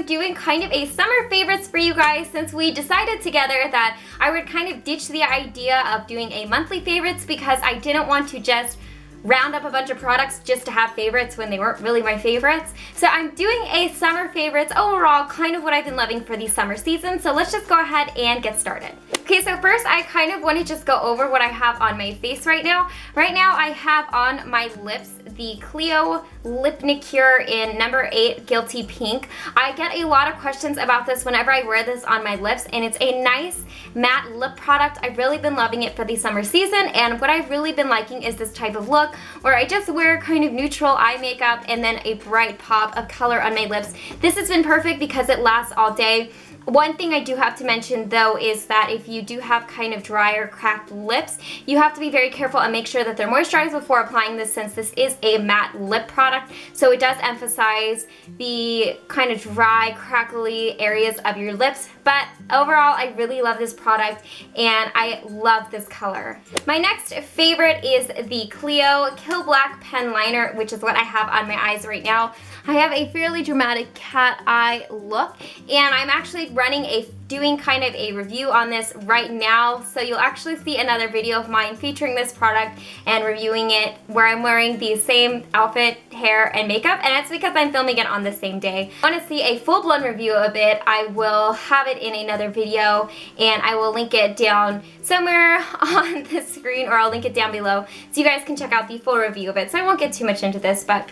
I'm doing kind of a summer favorites for you guys since we decided together that I would kind of ditch the idea of doing a monthly favorites because I didn't want to just round up a bunch of products just to have favorites when they weren't really my favorites. So I'm doing a summer favorites overall, kind of what I've been loving for the summer season. So let's just go ahead and get started. Okay, so first I kind of want to just go over what I have on my face right now. Right now I have on my lips the CLIO Lipnicure in number 8 Guilty Pink. I get a lot of questions about this whenever I wear this on my lips, and it's a nice matte lip product. I've really been loving it for the summer season, and what I've really been liking is this type of look where I just wear kind of neutral eye makeup and then a bright pop of color on my lips. This has been perfect because it lasts all day. One thing I do have to mention though is that if you do have kind of dry or cracked lips, you have to be very careful and make sure that they're moisturized before applying this, since this is a matte lip product. So it does emphasize the kind of dry, crackly areas of your lips. But overall, I really love this product and I love this color. My next favorite is the CLIO Kill Black Pen Liner, which is what I have on my eyes right now. I have a fairly dramatic cat eye look, and I'm actually doing kind of a review on this right now. So you'll actually see another video of mine featuring this product and reviewing it where I'm wearing the same outfit, hair, and makeup, and it's because I'm filming it on the same day. If you want to see a full-blown review of it, I will have it in another video, and I will link it down somewhere on the screen, or I'll link it down below so you guys can check out the full review of it. So I won't get too much into this, but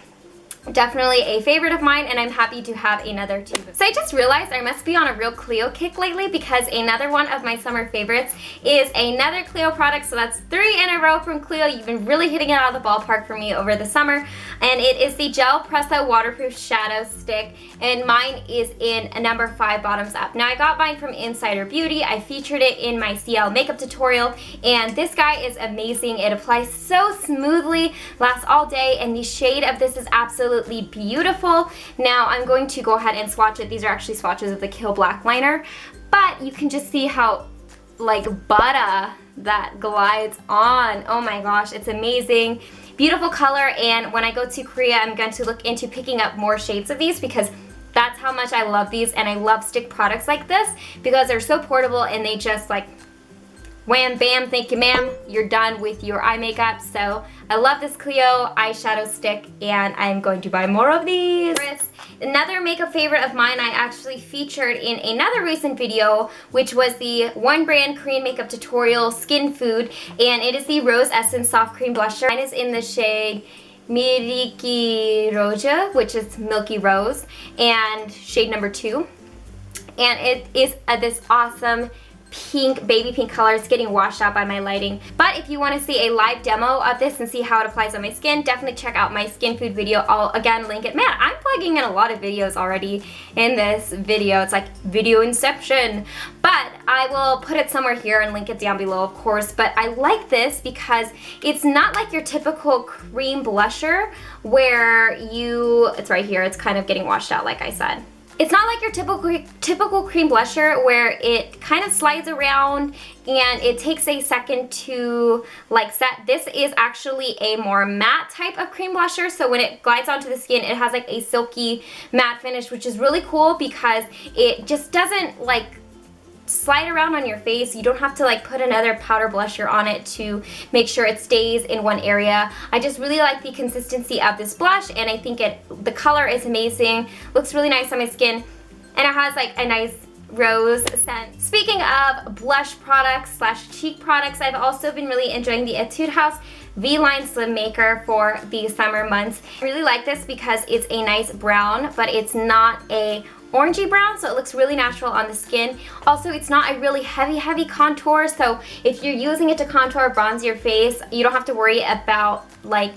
definitely a favorite of mine, and I'm happy to have another tube. So I just realized I must be on a real CLIO kick lately, because another one of my summer favorites is another CLIO product. So that's 3 in a row from CLIO. You've been really hitting it out of the ballpark for me over the summer, and it is the Gelpresso Waterproof Shadow Stick, and mine is in a number 5 bottoms up. Now I got mine from Insider Beauty. I featured it in my CL makeup tutorial, and this guy is amazing. It applies so smoothly, lasts all day, and the shade of this is absolutely beautiful. Now I'm going to go ahead and swatch it. These are actually swatches of the Kill Black liner, but you can just see how like butter that glides on. Oh my gosh, it's amazing. Beautiful color, and when I go to Korea, I'm going to look into picking up more shades of these because that's how much I love these, and I love stick products like this because they're so portable and they just like wham bam, thank you ma'am, you're done with your eye makeup. So I love this CLIO eyeshadow stick, and I'm going to buy more of these. Another makeup favorite of mine I actually featured in another recent video, which was the One Brand Korean Makeup Tutorial SkinFood, and it is the Rose Essence Soft Cream Blusher. Mine is in the shade Milky Rose, which is Milky Rose, and shade number 2. And it is this awesome pink, baby pink color. It's getting washed out by my lighting. But if you want to see a live demo of this and see how it applies on my skin, definitely check out my SkinFood video. I'll again link it. Man, I'm plugging in a lot of videos already in this video. It's like video inception. But I will put it somewhere here and link it down below, of course. But I like this because it's not like your typical cream blusher where it's right here. It's kind of getting washed out, like I said. It's not like your typical cream blusher where it kind of slides around and it takes a second to like set. This is actually a more matte type of cream blusher, so when it glides onto the skin, it has like a silky matte finish, which is really cool because it just doesn't like slide around on your face. You don't have to like put another powder blusher on it to make sure it stays in one area. I just really like the consistency of this blush, and I think the color is amazing. Looks really nice on my skin, and it has like a nice rose scent. Speaking of blush products / cheek products, I've also been really enjoying the Etude House V-Line Slim Maker for the summer months. I really like this because it's a nice brown, but it's not a orangey brown, so it looks really natural on the skin. Also, it's not a really heavy contour, so if you're using it to contour or bronze your face, you don't have to worry about like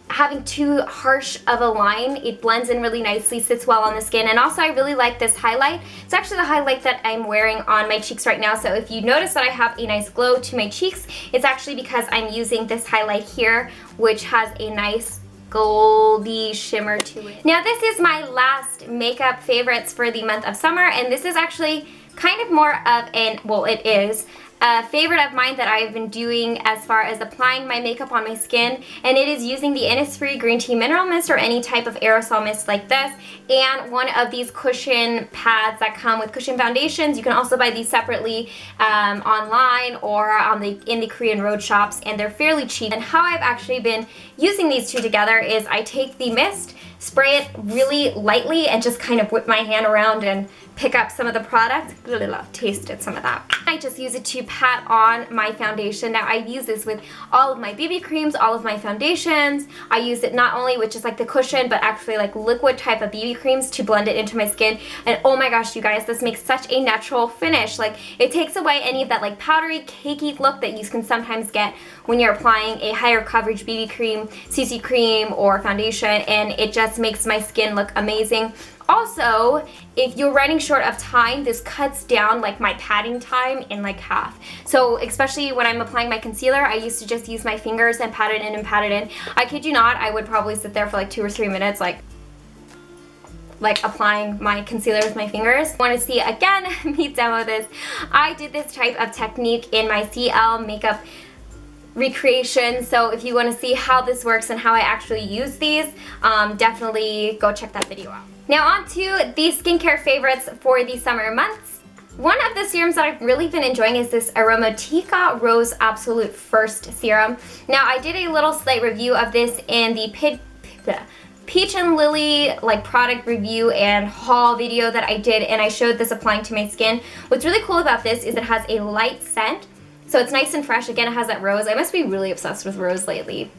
having too harsh of a line. It blends in really nicely, sits well on the skin, and also I really like this highlight. It's actually the highlight that I'm wearing on my cheeks right now, so if you notice that I have a nice glow to my cheeks, it's actually because I'm using this highlight here, which has a nice goldy shimmer to it. Now this is my last makeup favorites for the month of summer, and this is actually kind of more of an, well, it is a favorite of mine that I've been doing as far as applying my makeup on my skin, and it is using the Innisfree Green Tea Mineral Mist or any type of aerosol mist like this, and one of these cushion pads that come with cushion foundations. You can also buy these separately online or in the Korean road shops, and they're fairly cheap. And how I've actually been using these two together is I take the mist, spray it really lightly, and just kind of whip my hand around and pick up some of the product. Really tasted some of that. I just use it to pat on my foundation. Now I use this with all of my BB creams, all of my foundations. I use it not only with just like the cushion, but actually like liquid type of BB creams to blend it into my skin. And oh my gosh, you guys, this makes such a natural finish. Like, it takes away any of that like powdery, cakey look that you can sometimes get when you're applying a higher coverage BB cream, CC cream, or foundation, and it just makes my skin look amazing. Also, if you're running short of time, this cuts down like my patting time in like half. So especially when I'm applying my concealer, I used to just use my fingers and pat it in and pat it in. I kid you not, I would probably sit there for like 2 or 3 minutes like applying my concealer with my fingers. Want to see again me demo this? I did this type of technique in my CL makeup recreation, so if you want to see how this works and how I actually use these, definitely go check that video out. Now on to the skincare favorites for the summer months. One of the serums that I've really been enjoying is this Aromatica Rose Absolute First Serum. Now I did a little slight review of this in the Peach and Lily like product review and haul video that I did, and I showed this applying to my skin. What's really cool about this is it has a light scent, so it's nice and fresh. Again, it has that rose. I must be really obsessed with rose lately.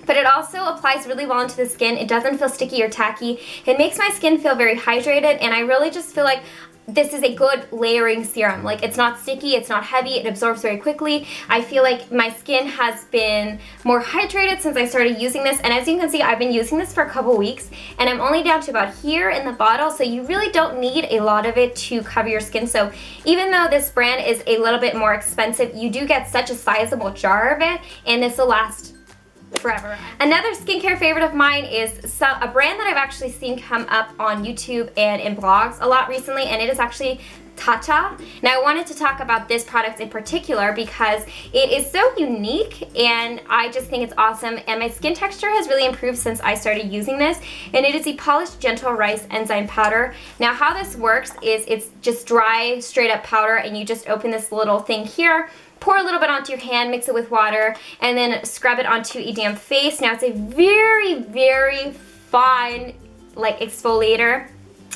But it also applies really well into the skin. It doesn't feel sticky or tacky. It makes my skin feel very hydrated, and I really just feel like this is a good layering serum. Like, it's not sticky, it's not heavy, it absorbs very quickly. I feel like my skin has been more hydrated since I started using this, and as you can see, I've been using this for a couple weeks, and I'm only down to about here in the bottle, so you really don't need a lot of it to cover your skin. So even though this brand is a little bit more expensive, you do get such a sizable jar of it, and this will last forever. Another skincare favorite of mine is a brand that I've actually seen come up on YouTube and in blogs a lot recently, and it is actually TATCHA. Now I wanted to talk about this product in particular because it is so unique, and I just think it's awesome, and my skin texture has really improved since I started using this, and it is a polished gentle rice enzyme powder. Now how this works is it's just dry straight up powder, and you just open this little thing here, pour a little bit onto your hand, mix it with water, and then scrub it onto a damp face. Now it's a very, very fine like exfoliator.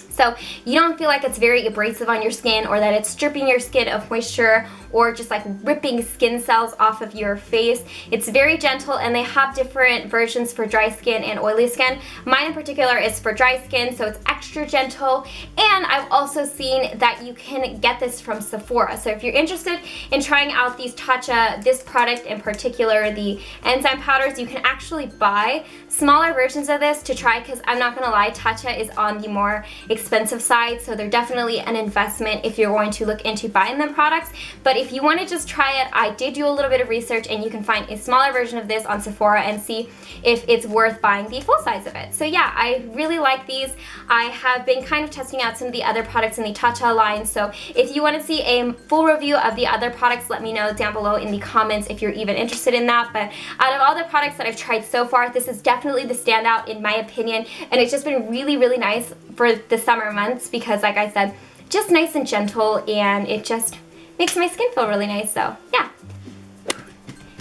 So you don't feel like it's very abrasive on your skin, or that it's stripping your skin of moisture, or just like ripping skin cells off of your face. It's very gentle, and they have different versions for dry skin and oily skin. Mine in particular is for dry skin, so it's extra gentle. And I've also seen that you can get this from Sephora. So if you're interested in trying out these TATCHA, this product in particular, the enzyme powders, you can actually buy smaller versions of this to try, because I'm not gonna lie, TATCHA is on the more expensive side, so they're definitely an investment if you're going to look into buying them products. But if you want to just try it, I did do a little bit of research, and you can find a smaller version of this on Sephora and see if it's worth buying the full size of it. So yeah, I really like these. I have been kind of testing out some of the other products in the TATCHA line, so if you want to see a full review of the other products, let me know down below in the comments if you're even interested in that. But out of all the products that I've tried so far, this is definitely the standout in my opinion, and it's just been really, really nice for the summer months because, like I said, just nice and gentle, and it just makes my skin feel really nice. So yeah,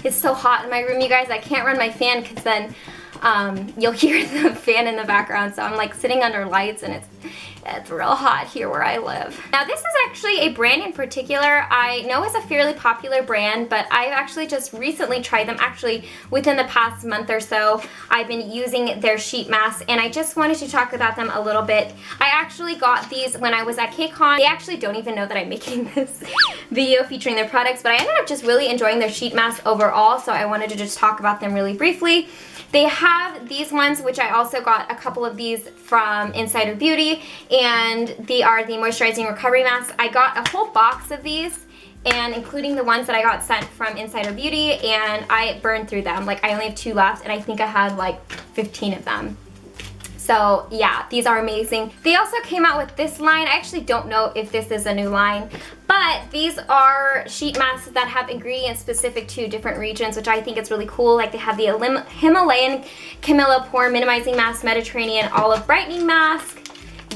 it's so hot in my room, you guys. I can't run my fan because then you'll hear the fan in the background. So I'm like sitting under lights, and it's real hot here where I live. Now this is actually a brand in particular I know is a fairly popular brand, but I've actually just recently tried them. Actually within the past month or so, I've been using their sheet masks, and I just wanted to talk about them a little bit. I actually got these when I was at KCON. They actually don't even know that I'm making this video featuring their products, but I ended up just really enjoying their sheet masks overall, so I wanted to just talk about them really briefly. They have these ones, which I also got a couple of these from Insider Beauty, and they are the moisturizing recovery masks. I got a whole box of these, and including the ones that I got sent from Insider Beauty, and I burned through them. Like, I only have 2 left, and I think I had like 15 of them. So yeah, these are amazing. They also came out with this line. I actually don't know if this is a new line, but these are sheet masks that have ingredients specific to different regions, which I think is really cool. Like they have the Himalayan Camilla Pore Minimizing Mask, Mediterranean Olive Brightening Mask,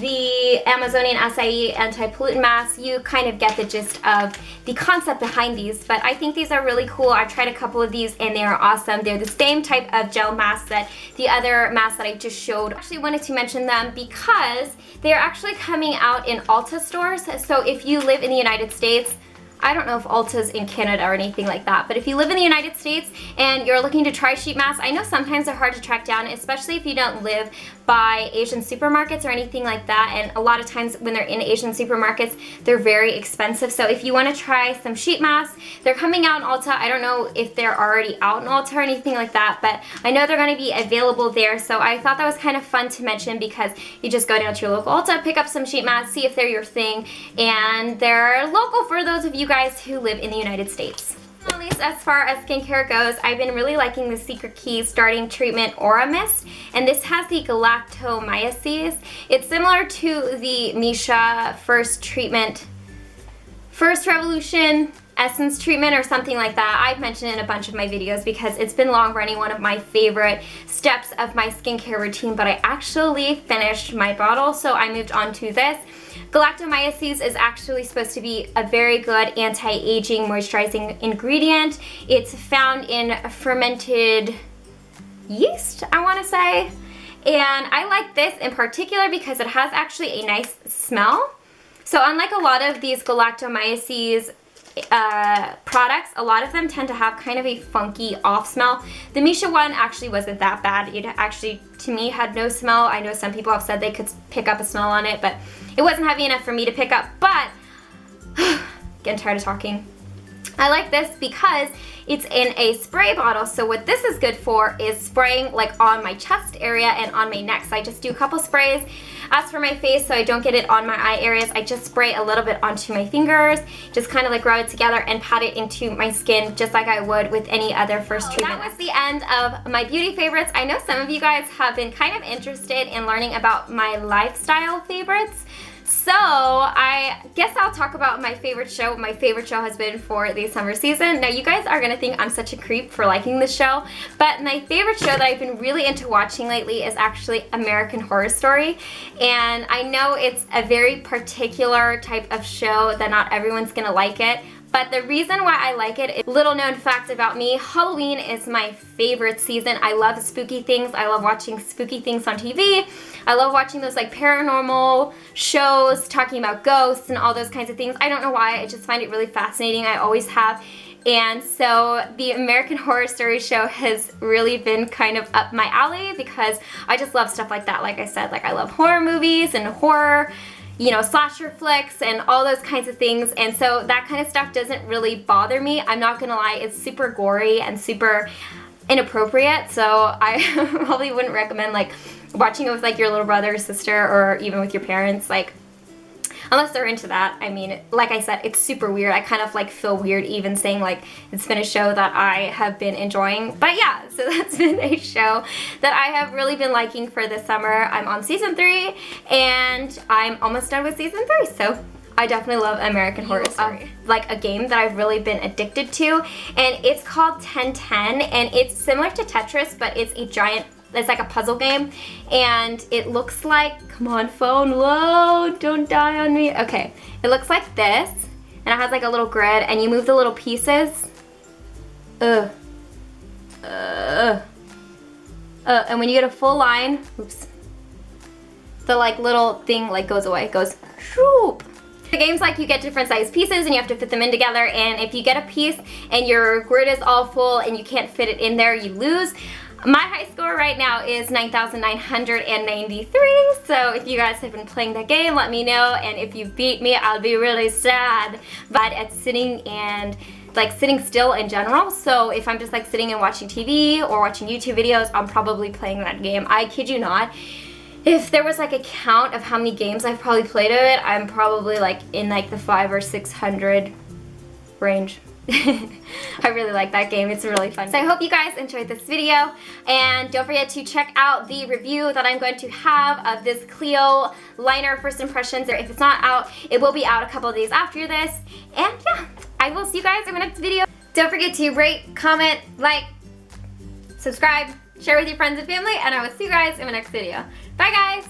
the Amazonian Acai Anti-Pollutant Mask. You kind of get the gist of the concept behind these, but I think these are really cool. I've tried a couple of these and they are awesome. They're the same type of gel mask that the other masks that I just showed. I actually wanted to mention them because they're actually coming out in Ulta stores. So if you live in the United States, I don't know if Ulta's in Canada or anything like that, but if you live in the United States and you're looking to try sheet masks, I know sometimes they're hard to track down, especially if you don't live by Asian supermarkets or anything like that, and a lot of times when they're in Asian supermarkets, they're very expensive. So if you want to try some sheet masks, they're coming out in Ulta. I don't know if they're already out in Ulta or anything like that, but I know they're going to be available there, so I thought that was kind of fun to mention because you just go down to your local Ulta, pick up some sheet masks, see if they're your thing, and they're local for those of you guys who live in the United States. At least as far as skincare goes, I've been really liking the Secret Key Starting Treatment Aura Mist, and this has the galactomyces. It's similar to the Misha First Revolution Essence Treatment or something like that. I've mentioned it in a bunch of my videos because it's been long running one of my favorite steps of my skincare routine, but I actually finished my bottle, so I moved on to this. Galactomyces is actually supposed to be a very good anti-aging moisturizing ingredient. It's found in fermented yeast, I want to say. And I like this in particular because it has actually a nice smell. So unlike a lot of these galactomyces products, a lot of them tend to have kind of a funky off smell. The Misha one actually wasn't that bad. It actually, to me, had no smell. I know some people have said they could pick up a smell on it, but it wasn't heavy enough for me to pick up. But getting tired of talking. I like this because it's in a spray bottle, so what this is good for is spraying like on my chest area and on my neck. So I just do a couple sprays. As for my face, so I don't get it on my eye areas, I just spray a little bit onto my fingers, just kind of like rub it together and pat it into my skin just like I would with any other first treatment. That was the end of my beauty favorites. I know some of you guys have been kind of interested in learning about my lifestyle favorites. So I guess I'll talk about my favorite show. What my favorite show has been for the summer season. Now you guys are gonna think I'm such a creep for liking this show, but my favorite show that I've been really into watching lately is actually American Horror Story. And I know it's a very particular type of show that not everyone's gonna like it. But the reason why I like it is, little known fact about me, Halloween is my favorite season. I love spooky things. I love watching spooky things on TV. I love watching those like paranormal shows talking about ghosts and all those kinds of things. I don't know why, I just find it really fascinating. I always have. And so the American Horror Story show has really been kind of up my alley because I just love stuff like that. Like I said, like I love horror movies and horror, you know, slasher flicks and all those kinds of things, and so that kind of stuff doesn't really bother me. I'm not gonna lie, it's super gory and super inappropriate, so I probably wouldn't recommend like watching it with like your little brother or sister or even with your parents, like unless they're into that. I mean, like I said, it's super weird. I kind of like feel weird even saying like it's been a show that I have been enjoying. But yeah, so that's been a show that I have really been liking for this summer. I'm on season 3 and I'm almost done with season 3, so I definitely love American Horror Story. Like a game that I've really been addicted to, and it's called 1010, and it's similar to Tetris, but it's a giant, it's like a puzzle game, and it looks like, come on phone, load, don't die on me. Okay, it looks like this, and it has like a little grid, and you move the little pieces. And when you get a full line, oops, the like little thing like goes away, goes shoop. The game's like you get different size pieces and you have to fit them in together, and if you get a piece and your grid is all full and you can't fit it in there, you lose. My high score right now is 9,993, so if you guys have been playing that game, let me know, and if you beat me, I'll be really sad. But at sitting and like sitting still in general, so if I'm just like sitting and watching TV or watching YouTube videos, I'm probably playing that game. I kid you not. If there was like a count of how many games I've probably played of it, I'm probably like in like the 500 or 600 range. I really like that game. It's really fun. So I hope you guys enjoyed this video, and don't forget to check out the review that I'm going to have of this CLIO liner first impressions. If it's not out, it will be out a couple of days after this. And yeah, I will see you guys in my next video. Don't forget to rate, comment, like, subscribe, share with your friends and family, and I will see you guys in my next video. Bye guys!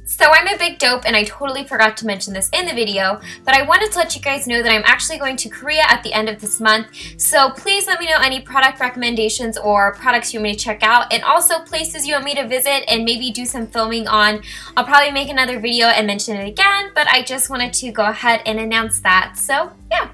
So I'm a big dope, and I totally forgot to mention this in the video, but I wanted to let you guys know that I'm actually going to Korea at the end of this month. So please let me know any product recommendations or products you want me to check out, and also places you want me to visit and maybe do some filming on. I'll probably make another video and mention it again, but I just wanted to go ahead and announce that. So yeah.